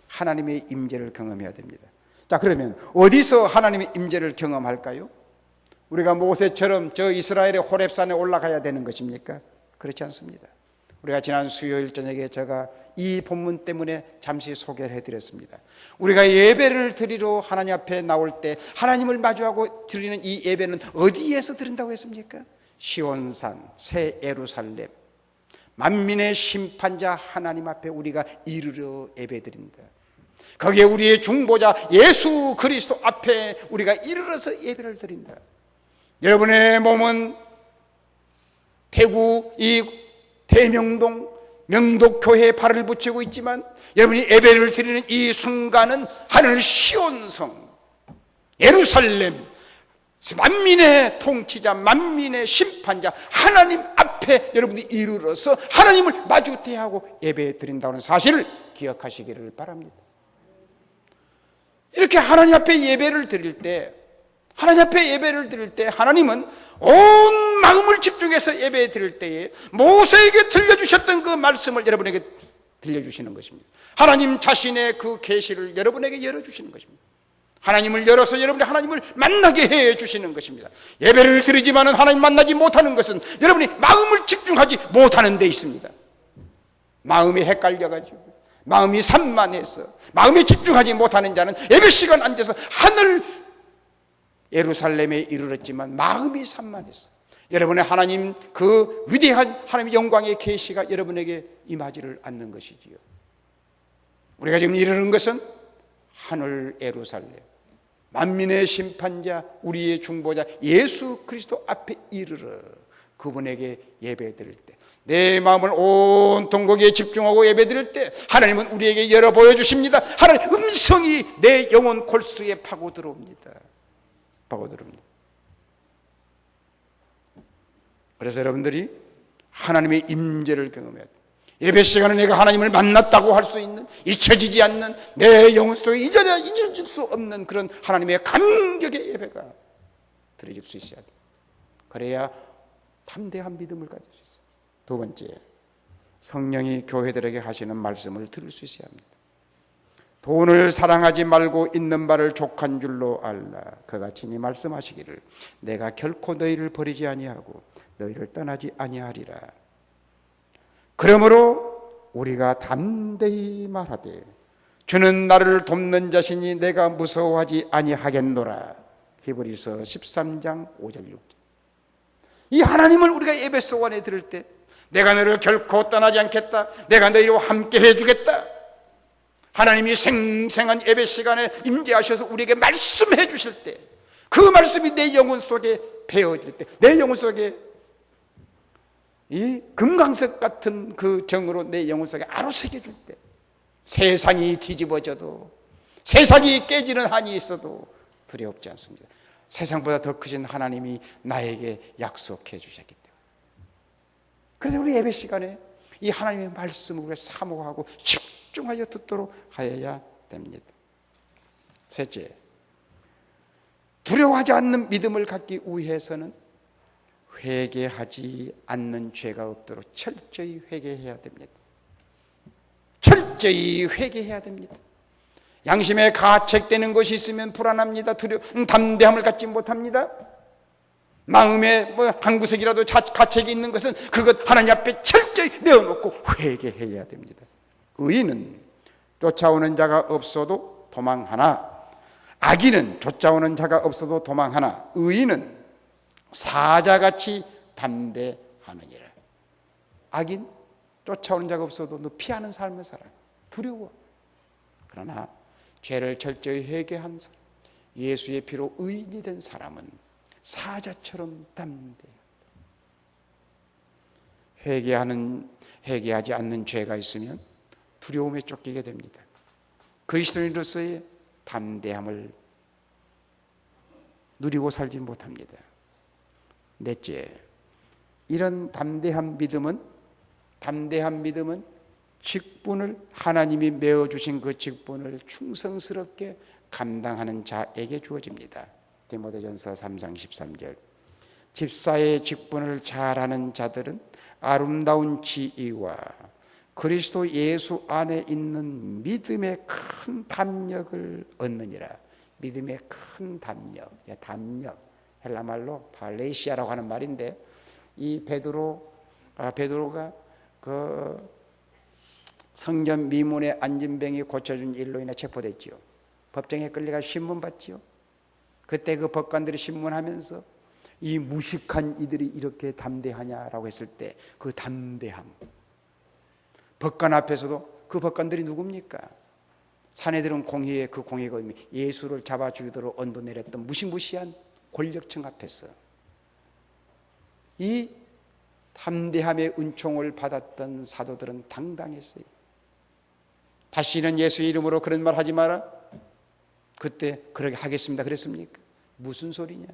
하나님의 임재를 경험해야 됩니다. 자, 그러면 어디서 하나님의 임재를 경험할까요? 우리가 모세처럼 저 이스라엘의 호렙산에 올라가야 되는 것입니까? 그렇지 않습니다. 우리가 지난 수요일 저녁에 제가 이 본문 때문에 잠시 소개를 해드렸습니다. 우리가 예배를 드리러 하나님 앞에 나올 때 하나님을 마주하고 드리는 이 예배는 어디에서 드린다고 했습니까? 시온산, 새 예루살렘, 만민의 심판자 하나님 앞에 우리가 이르러 예배드린다. 거기에 우리의 중보자 예수 그리스도 앞에 우리가 이르러서 예배를 드린다. 여러분의 몸은 대구 이 대명동 명독교회에 발을 붙이고 있지만 여러분이 예배를 드리는 이 순간은 하늘 시온성 예루살렘 만민의 통치자 만민의 심판자 하나님 앞에 여러분이 이르러서 하나님을 마주 대하고 예배 드린다는 사실을 기억하시기를 바랍니다. 이렇게 하나님 앞에 예배를 드릴 때 하나님 앞에 예배를 드릴 때 하나님은 온 마음을 집중해서 예배 드릴 때에 모세에게 들려주셨던 그 말씀을 여러분에게 들려주시는 것입니다. 하나님 자신의 그 계시를 여러분에게 열어주시는 것입니다. 하나님을 열어서 여러분이 하나님을 만나게 해주시는 것입니다. 예배를 드리지만 하나님 만나지 못하는 것은 여러분이 마음을 집중하지 못하는 데 있습니다. 마음이 헷갈려가지고 마음이 산만해서 마음에 집중하지 못하는 자는 예배 시간 앉아서 하늘 예루살렘에 이르렀지만 마음이 산만해서 여러분의 하나님 그 위대한 하나님의 영광의 계시가 여러분에게 임하지를 않는 것이지요. 우리가 지금 이르는 것은 하늘 예루살렘, 만민의 심판자, 우리의 중보자 예수 그리스도 앞에 이르러 그분에게 예배드릴 때, 내 마음을 온통 거기에 집중하고 예배드릴 때 하나님은 우리에게 열어 보여주십니다. 하나님의 음성이 내 영혼 골수에 파고들어옵니다. 그래서 여러분들이 하나님의 임재를 경험해야 돼요. 예배 시간에 내가 하나님을 만났다고 할 수 있는, 잊혀지지 않는, 내 영혼 속에 잊어질 수 없는 그런 하나님의 감격의 예배가 드려질 수 있어야 돼요. 그래야 담대한 믿음을 가질 수 있어요. 두 번째, 성령이 교회들에게 하시는 말씀을 들을 수 있어야 합니다. 돈을 사랑하지 말고 있는 바를 족한 줄로 알라. 그가 친히 말씀하시기를 내가 결코 너희를 버리지 아니하고 너희를 떠나지 아니하리라. 그러므로 우리가 담대히 말하되 주는 나를 돕는 자시니 내가 무서워하지 아니하겠노라. 히브리서 13장 5절 6절. 이 하나님을 우리가 예배 속 안에 들을 때 내가 너를 결코 떠나지 않겠다, 내가 너희와 함께 해주겠다, 하나님이 생생한 예배 시간에 임재하셔서 우리에게 말씀해 주실 때 그 말씀이 내 영혼 속에 배어질 때, 내 영혼 속에 이 금강석 같은 그 정으로 내 영혼 속에 아로새겨 줄 때 세상이 뒤집어져도, 세상이 깨지는 한이 있어도 두렵지 않습니다. 세상보다 더 크신 하나님이 나에게 약속해 주셨기 때문에. 그래서 우리 예배 시간에 이 하나님의 말씀을 우리가 사모하고 집중하여 듣도록 하여야 됩니다. 셋째, 두려워하지 않는 믿음을 갖기 위해서는 회개하지 않는 죄가 없도록 철저히 회개해야 됩니다. 철저히 회개해야 됩니다. 양심에 가책되는 것이 있으면 불안합니다. 담대함을 갖지 못합니다. 마음에 한 구석이라도 가책이 있는 것은 그것 하나님 앞에 철저히 내어놓고 회개해야 됩니다. 의인은 쫓아오는 자가 없어도 도망하나 악인은 쫓아오는 자가 없어도 도망하나 의인은 사자같이 담대하느니라. 악인 쫓아오는 자가 없어도 너 피하는 삶을 살아. 두려워. 그러나 죄를 철저히 회개한 사람, 예수의 피로 의인이 된 사람은 사자처럼 담대해. 회개하지 않는 죄가 있으면 두려움에 쫓기게 됩니다. 그리스도인으로서의 담대함을 누리고 살지 못합니다. 넷째, 이런 담대한 믿음은 직분을, 하나님이 메어주신 그 직분을 충성스럽게 감당하는 자에게 주어집니다. 디모데전서 3장 13절. 집사의 직분을 잘하는 자들은 아름다운 지위와 그리스도 예수 안에 있는 믿음의 큰 담력을 얻느니라. 믿음의 큰 담력, 헬라말로 발레시아라고 하는 말인데, 이 베드로가 그 성전 미문의 안진병이 고쳐준 일로 인해 체포됐지요. 법정에 끌려가 신문받지요. 그때 그 법관들이 신문하면서 이 무식한 이들이 이렇게 담대하냐라고 했을 때 그 담대함, 법관 앞에서도, 그 법관들이 누굽니까? 사내들은 공의의 그 공의가 예수를 잡아 죽이도록 언도 내렸던 무시무시한 권력층 앞에서 이 담대함의 은총을 받았던 사도들은 당당했어요. 다시는 예수의 이름으로 그런 말 하지 마라. 그때 그렇게 하겠습니다 그랬습니까? 무슨 소리냐?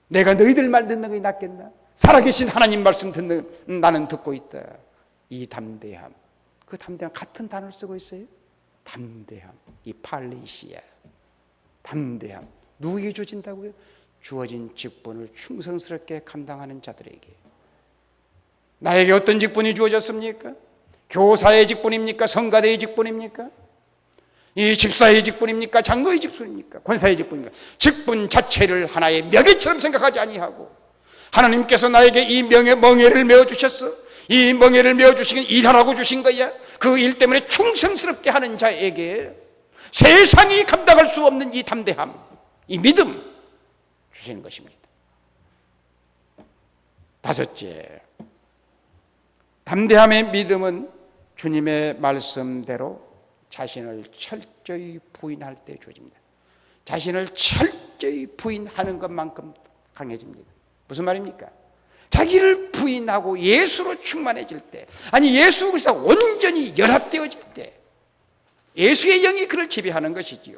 내가 너희들 말 듣는 것이 낫겠나? 살아계신 하나님 말씀 듣는 나는 듣고 있다. 이 담대함, 그 담대함 같은 단어를 쓰고 있어요. 담대함, 이 팔레시아, 담대함 누구에게 주어진다고요? 주어진 직분을 충성스럽게 감당하는 자들에게. 나에게 어떤 직분이 주어졌습니까? 교사의 직분입니까? 성가대의 직분입니까? 이 집사의 직분입니까? 장로의 직분입니까? 권사의 직분입니까? 직분 자체를 하나의 명예처럼 생각하지 아니하고 하나님께서 나에게 이 멍에를 메어주셨어. 이 멍에를 메어주시긴 일하라고 주신 거야. 그 일 때문에 충성스럽게 하는 자에게 세상이 감당할 수 없는 이 담대함, 이 믿음 주시는 것입니다. 다섯째, 담대함의 믿음은 주님의 말씀대로 자신을 철저히 부인할 때 주어집니다. 자신을 철저히 부인하는 것만큼 강해집니다. 무슨 말입니까? 자기를 부인하고 예수로 충만해질 때, 아니 예수 그리스도와 온전히 연합되어질 때 예수의 영이 그를 지배하는 것이지요.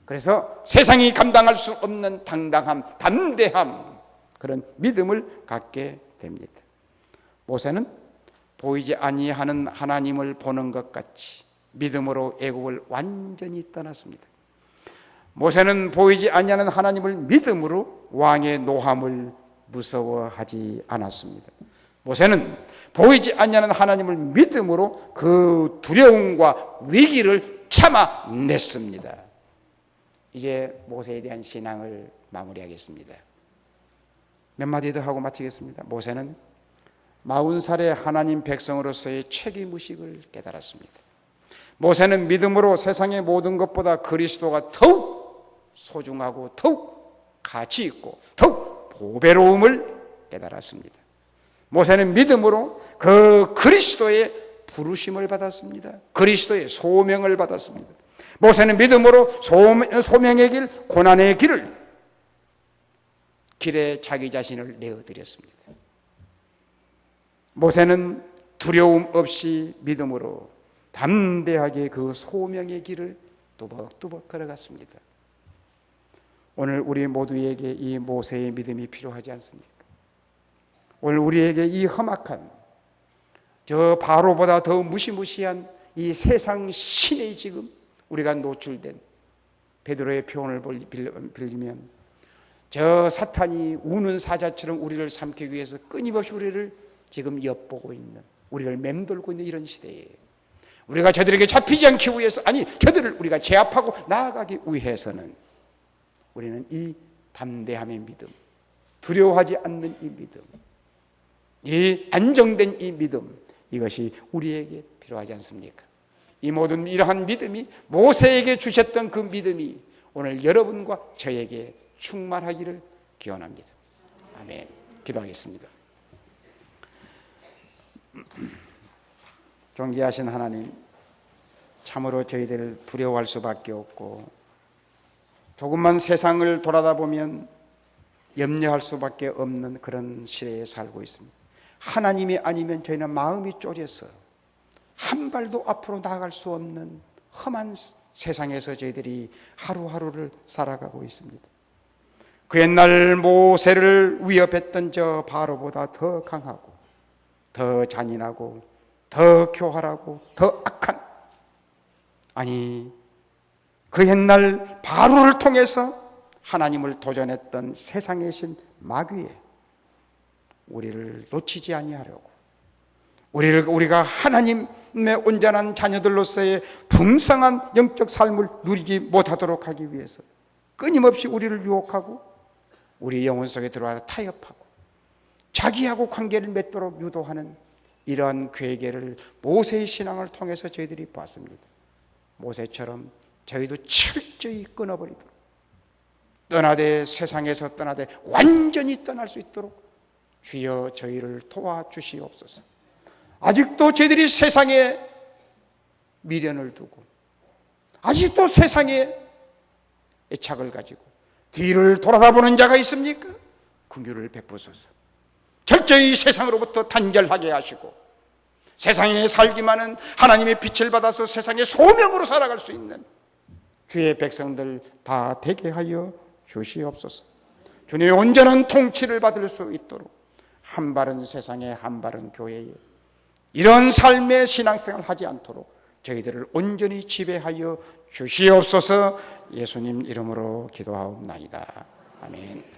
그래서 세상이 감당할 수 없는 당당함, 담대함, 그런 믿음을 갖게 됩니다. 모세는 보이지 아니하는 하나님을 보는 것 같이 믿음으로 애국을 완전히 떠났습니다. 모세는 보이지 아니하는 하나님을 믿음으로 왕의 노함을 무서워하지 않았습니다. 모세는 보이지 아니하는 하나님을 믿음으로 그 두려움과 위기를 참아냈습니다. 이제 모세에 대한 신앙을 마무리하겠습니다. 몇 마디 더 하고 마치겠습니다. 모세는 40살의 하나님 백성으로서의 책임의식을 깨달았습니다. 모세는 믿음으로 세상의 모든 것보다 그리스도가 더욱 소중하고 더욱 가치 있고 더욱 보배로움을 깨달았습니다. 모세는 믿음으로 그 그리스도의 부르심을 받았습니다. 그리스도의 소명을 받았습니다. 모세는 믿음으로 소명의 길, 고난의 길에 자기 자신을 내어드렸습니다. 모세는 두려움 없이 믿음으로 담대하게 그 소명의 길을 뚜벅뚜벅 걸어갔습니다. 오늘 우리 모두에게 이 모세의 믿음이 필요하지 않습니까? 오늘 우리에게 이 험악한 저 바로보다 더 무시무시한 이 세상 신의 지금 우리가 노출된, 베드로의 표현을 빌리면 저 사탄이 우는 사자처럼 우리를 삼키기 위해서 끊임없이 우리를 지금 엿보고 있는, 우리를 맴돌고 있는 이런 시대에 우리가 저들에게 잡히지 않기 위해서, 아니 저들을 우리가 제압하고 나아가기 위해서는 우리는 이 담대함의 믿음, 두려워하지 않는 이 믿음, 이 안정된 이 믿음, 이것이 우리에게 필요하지 않습니까? 이 모든 이러한 믿음이, 모세에게 주셨던 그 믿음이 오늘 여러분과 저에게 충만하기를 기원합니다. 아멘. 기도하겠습니다. 존귀하신 하나님, 참으로 저희들 두려워할 수밖에 없고 조금만 세상을 돌아다 보면 염려할 수밖에 없는 그런 시대에 살고 있습니다. 하나님이 아니면 저희는 마음이 졸여서 한 발도 앞으로 나아갈 수 없는 험한 세상에서 저희들이 하루하루를 살아가고 있습니다. 그 옛날 모세를 위협했던 저 바로보다 더 강하고 더 잔인하고 더 교활하고 더 악한, 아니 그 옛날 바로를 통해서 하나님을 도전했던 세상의 신 마귀에 우리를 놓치지 아니하려고, 우리가 하나님의 온전한 자녀들로서의 풍성한 영적 삶을 누리지 못하도록 하기 위해서 끊임없이 우리를 유혹하고 우리 영혼 속에 들어와서 타협하고 자기하고 관계를 맺도록 유도하는 이러한 괴계를 모세의 신앙을 통해서 저희들이 봤습니다. 모세처럼 저희도 철저히 끊어버리도록, 떠나되 세상에서 떠나되 완전히 떠날 수 있도록 주여 저희를 도와주시옵소서. 아직도 저희들이 세상에 미련을 두고 아직도 세상에 애착을 가지고 뒤를 돌아다보는 자가 있습니까? 긍휼을 베푸소서. 철저히 세상으로부터 단절하게 하시고 세상에 살기만은 하나님의 빛을 받아서 세상의 소명으로 살아갈 수 있는 주의 백성들 다 되게 하여 주시옵소서. 주님의 온전한 통치를 받을 수 있도록 한 발은 세상에 한 발은 교회에 이런 삶의 신앙생활을 하지 않도록 저희들을 온전히 지배하여 주시옵소서. 예수님 이름으로 기도하옵나이다. 아멘.